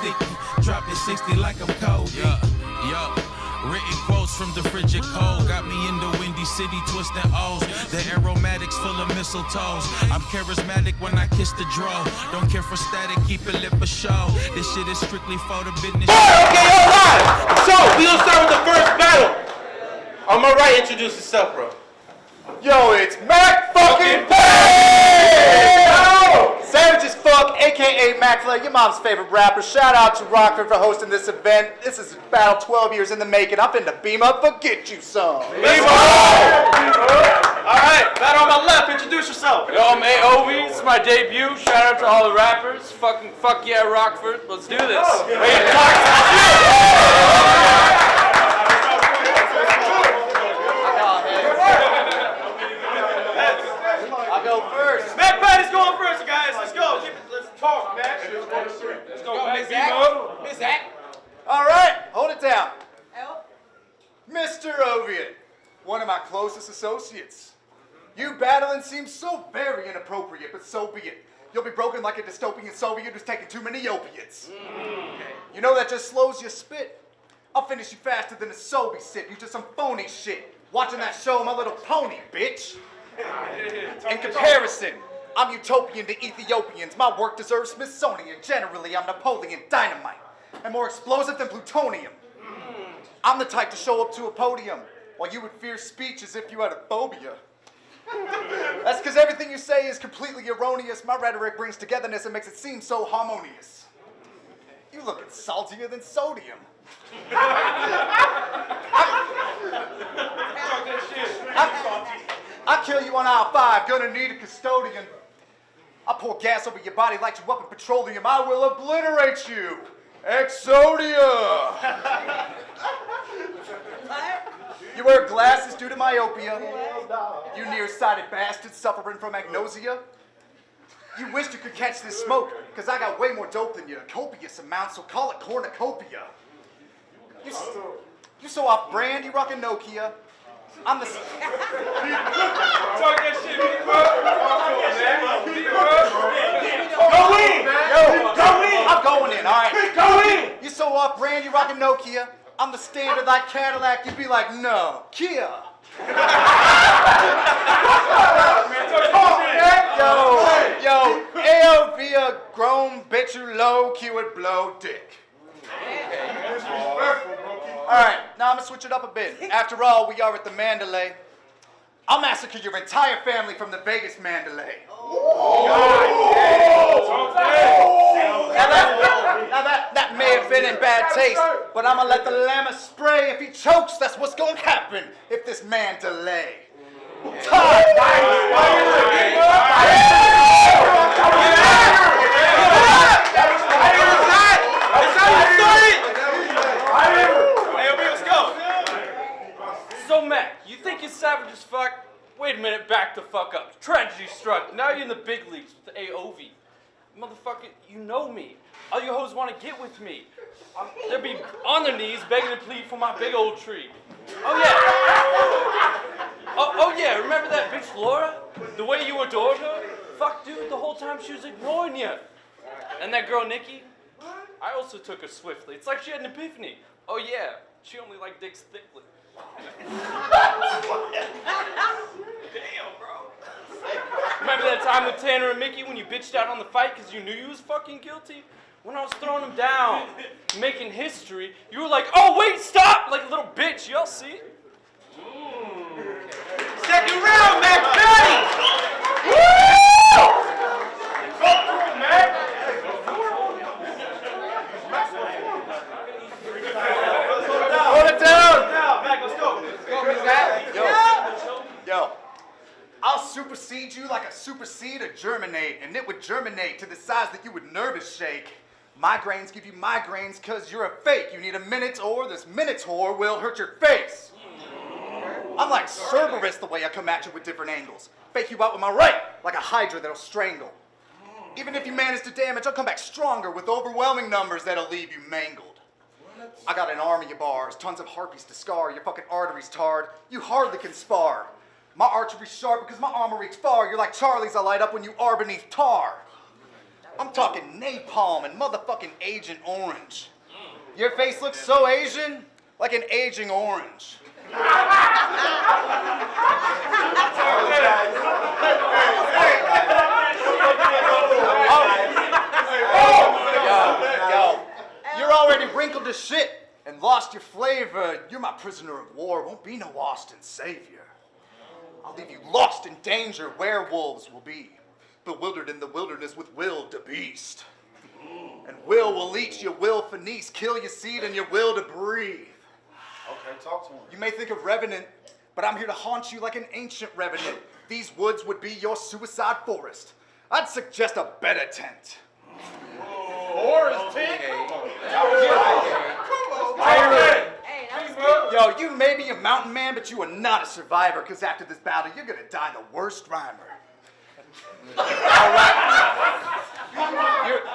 sticky. Dropping 60 like I'm cold. Yeah. Written quotes from the frigid cold. Got me in the windy city twisting O's. The aromatics full of mistletoes. I'm charismatic when I kiss the dro. Don't care for static, keep it lit for show. This shit is strictly for the business. Okay, alright! So, we gonna start with the first battle. On my right, introduce yourself, bro. Yo, it's Mac fucking Paddy! Savage as fuck, aka Mac Flag, your mom's favorite rapper. Shout out to Rockford for hosting this event. This is battle 12 years in the making. I'm finna beam up, forget you some. Beam up! Alright, battle on my left, introduce yourself. Yo, I'm AOV, this is my debut. Shout out to all the rappers. Fuck yeah, Rockford. Let's do this. I'll go first. Mac Paddy's going first, guys. Let's go. Let's talk, Mac. Let's go, Mac. Miss Zach. All right, hold it down. Mr. Ovian, one of my closest associates. You battling seems so very inappropriate, but so be it. You'll be broken like a dystopian Soviet who's taking too many opiates. You know that just slows your spit. I'll finish you faster than a Sobe sit. You just some phony shit. Watching that show, My Little Pony, bitch. In comparison, I'm utopian to Ethiopians. My work deserves Smithsonian. Generally, I'm Napoleon Dynamite and more explosive than plutonium. I'm the type to show up to a podium while you would fear speech as if you had a phobia. That's because everything you say is completely erroneous. My rhetoric brings togetherness and makes it seem so harmonious. You looking saltier than sodium. I'll kill you on aisle 5, gonna need a custodian. I'll pour gas over your body, light you up in petroleum. I will obliterate you. Exodia! You wear glasses due to myopia. You nearsighted bastard suffering from agnosia. You wished you could catch this smoke, because I got way more dope than you. Copious amounts, so call it cornucopia. You so off-brand, you rockin' Nokia. I'm the... Talk that shit, Go in! Yo, go in! I'm going in, all right. Go in! You so off-brand, you rockin' Nokia. I'm the standard like Cadillac, you'd be like, no, Kia. Yo, AOV a grown bitch who low-key would blow dick. Alright, now I'm gonna switch it up a bit. After all, we are at the Mandalay. I'll massacre your entire family from the Vegas Mandalay. Now that may have been in bad taste, but I'm gonna let the llama spray. If he chokes, that's what's gonna happen if this man delay. So, Mac, you think you're savage as fuck? Wait a minute, back the fuck up. Tragedy struck. Now you're in the big leagues with the AOV. Motherfucker, you know me. All you hoes want to get with me. They'll be on their knees begging to plead for my big old tree. Oh, yeah. Oh, yeah, remember that bitch Laura? The way you adored her? Fuck, dude, the whole time she was ignoring you. And that girl Nikki? I also took her swiftly. It's like she had an epiphany. Oh, yeah, she only liked dicks thickly. Damn, bro. Remember that time with Tanner and Mickey when you bitched out on the fight because you knew you was fucking guilty? When I was throwing them down, making history, you were like, oh, wait, stop! Like a little bitch, y'all see? Second round, Mac Paddy! Woo! Go through, Mac! Hold it down! Mac, let's go. Yo, I'll supersede you like a supersede or germinate, and it would germinate to the size that you would nervous shake. Migraines give you migraines because you're a fake. You need a Minotaur, this Minotaur will hurt your face. I'm like Cerberus the way I come at you with different angles. Fake you out with my right, like a Hydra that'll strangle. Even if you manage to damage, I'll come back stronger with overwhelming numbers that'll leave you mangled. I got an army of bars, tons of harpies to scar, your fucking arteries tarred, you hardly can spar. My archery's sharp because my armor reaches far, you're like Charlie's I light up when you are beneath tar. I'm talking napalm and motherfucking Agent Orange. Your face looks so Asian, like an aging orange. Yo, you're already wrinkled as shit and lost your flavor. You're my prisoner of war, won't be no Austin savior. I'll leave you lost in danger, werewolves will be, bewildered in the wilderness with will to beast. And will leach your will finesse, kill your seed and your will to breathe. Okay, talk to him. You may think of revenant, but I'm here to haunt you like an ancient revenant. These woods would be your suicide forest. I'd suggest a better tent. Forest tent? Hey, that was good. Yo, you may be a mountain man, but you are not a survivor, because after this battle, you're gonna die the worst rhymer.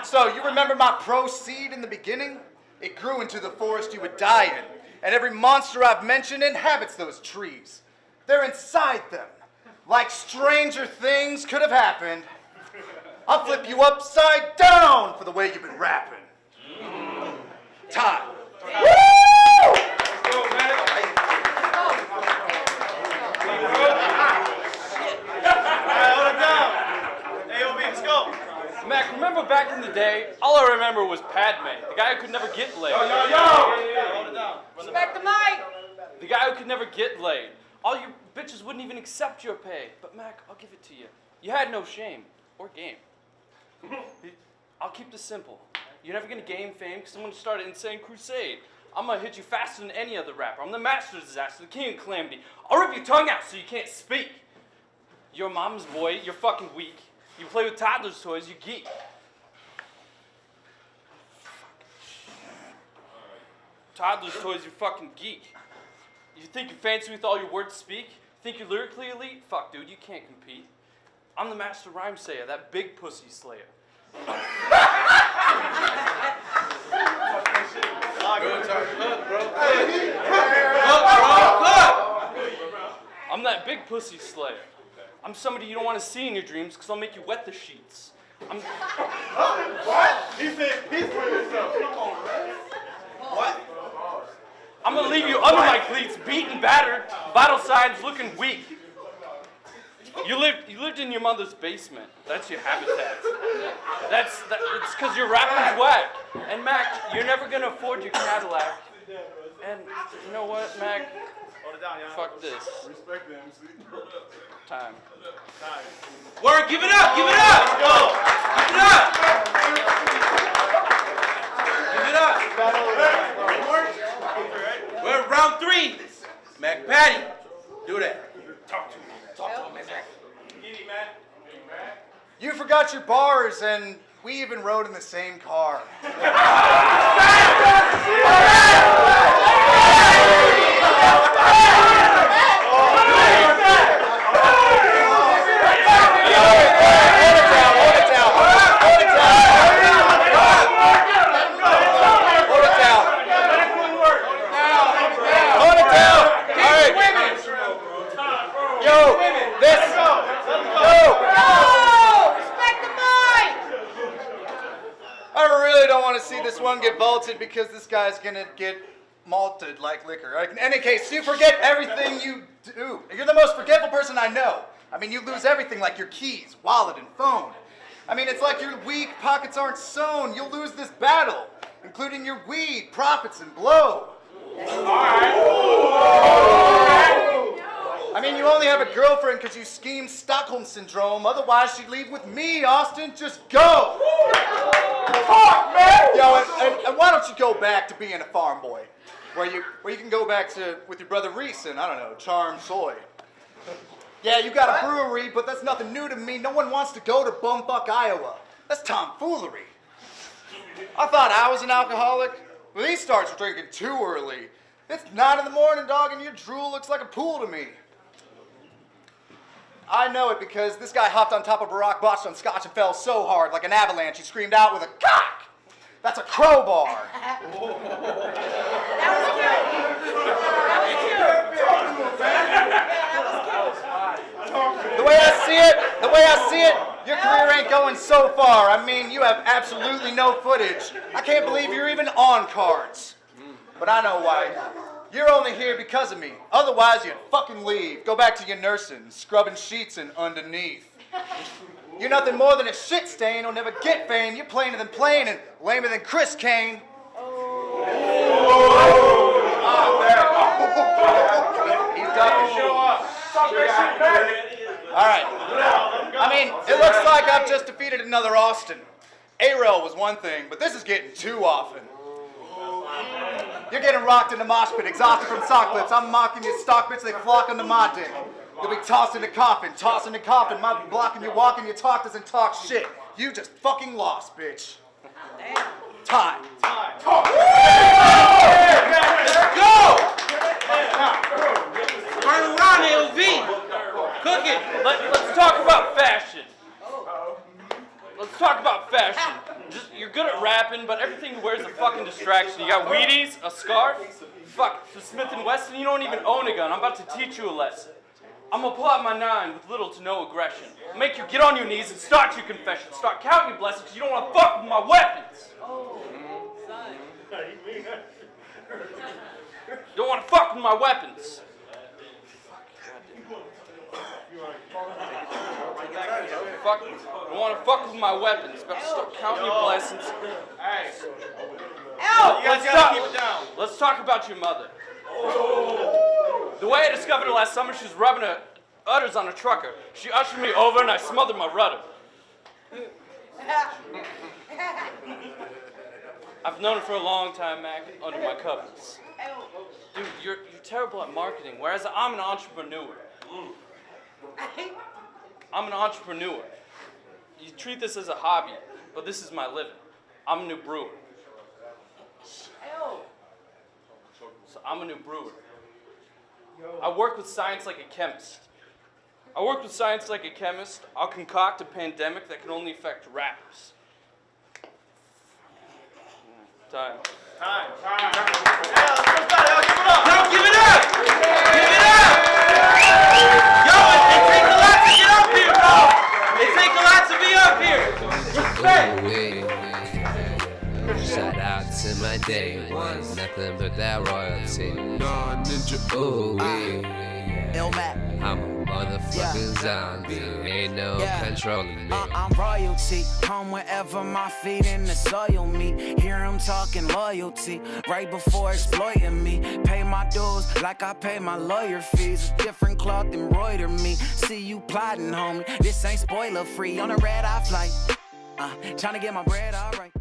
So you remember my proceed in the beginning? It grew into the forest you would die in. And every monster I've mentioned inhabits those trees. They're inside them. Like stranger things could have happened. I'll flip you upside down for the way you've been rapping. Time. Woo! AOV, let's go. Mac, remember back in the day, all I remember was Padme, the guy who could never get laid. Hold it down. Respect the mic. The guy who could never get laid. All you bitches wouldn't even accept your pay. But Mac, I'll give it to you. You had no shame or game. I'll keep this simple. You're never gonna gain fame because I'm gonna start an insane crusade. I'm gonna hit you faster than any other rapper. I'm the master of disaster, the king of calamity. I'll rip your tongue out so you can't speak. You're a mama's boy, you're fucking weak. You play with toddlers' toys, you geek. Toddlers' toys, you fucking geek. You think you're fancy with all your words speak? Think you're lyrically elite? Fuck, dude, you can't compete. I'm the master rhyme sayer, that big pussy slayer. I'm that big pussy slayer. I'm somebody you don't want to see in your dreams because I'll make you wet the sheets. What? He said peace for yourself. Come on, man. What? I'm gonna leave you under my cleats, beaten, battered, vital signs looking weak. You lived in your mother's basement. That's your habitat. It's because your rapping's whack. And Mac, you're never gonna afford your Cadillac. And you know what, Mac? Hold it down, y'all. Fuck this. Respect the MC. Time. Word, give it up, give it up! Let's go. Give it up! Give it up! We're in round 3. Mac Paddy, do that. Talk to me. Get him, man. You forgot your bars, and we even rode in the same car. This one get vaulted because this guy's gonna get malted like liquor. In any case, you forget everything you do. You're the most forgetful person I know. I mean, you lose everything like your keys, wallet, and phone. I mean, it's like your weak pockets aren't sewn. You'll lose this battle, including your weed, profits, and blow. I mean, you only have a girlfriend because you schemed Stockholm Syndrome. Otherwise, she'd leave with me, Austin. Just go. Fuck, man. Yo, and why don't you go back to being a farm boy, where you can go back to with your brother Reese and I don't know, charm soy. Yeah, you got a brewery, but that's nothing new to me. No one wants to go to bumfuck Iowa. That's tomfoolery. I thought I was an alcoholic. Well, he starts drinking too early. It's 9 in the morning, dog, and your drool looks like a pool to me. I know it because this guy hopped on top of a rock, botched on scotch, and fell so hard like an avalanche he screamed out with a cock! That's a crowbar. That was cute. The way I see it, Your career ain't going so far. I mean, you have absolutely no footage. I can't believe you're even on cards. But I know why. You're only here because of me. Otherwise, you'd fucking leave. Go back to your nursing, scrubbing sheets and underneath. You're nothing more than a shit stain who'll never get fame. You're plainer than plain and lamer than Chris Kane. He's ducking. All right. I mean, it looks like I've just defeated another Austin. A-Rail was one thing, but this is getting too often. You're getting rocked in the mosh pit, exhausted from sock lips. I'm mocking your stock bits, they flock onto my dick. You'll be tossed in the coffin, my blocking your walking, your talk doesn't talk shit. You just fucking lost, bitch. Damn. Time. Let's go! Turn around, AOV. Cook it. Let's talk about fashion. Let's talk about fashion. You're good at rapping, but everything you wear is a fucking distraction. You got Wheaties, a scarf, fuck, the Smith & Wesson, you don't even own a gun. I'm about to teach you a lesson. I'm gonna pull out my 9 with little to no aggression. Make you get on your knees and start your confession. Start counting your blessings because you don't want to fuck with my weapons. You don't want to fuck with my weapons. Fuck, I don't want to fuck with my weapons. Better start counting your blessings. Let's talk about your mother. The way I discovered her last summer, she was rubbing her udders on a trucker. She ushered me over and I smothered my rudder. I've known her for a long time, Mac, under my covers. Dude, you're terrible at marketing, whereas I'm an entrepreneur. I'm an entrepreneur. You treat this as a hobby, but this is my living. I'm a new brewer. So I'm a new brewer. I work with science like a chemist. I'll concoct a pandemic that can only affect rappers. Time. Now give it up! Give it up! Yo, it takes a lot to get up here, bro! It takes a lot to be up here! Respect! Shout out to my day one, nothing but that royalty. Ooh, I'm a motherfucking zombie, ain't no controlling me. I'm royalty, home wherever my feet in the soil meet. Hear them talking loyalty, right before exploiting me. Pay my dues like I pay my lawyer fees. A different cloth embroider me. See you plotting, homie, this ain't spoiler free. On a red eye flight, trying to get my bread alright.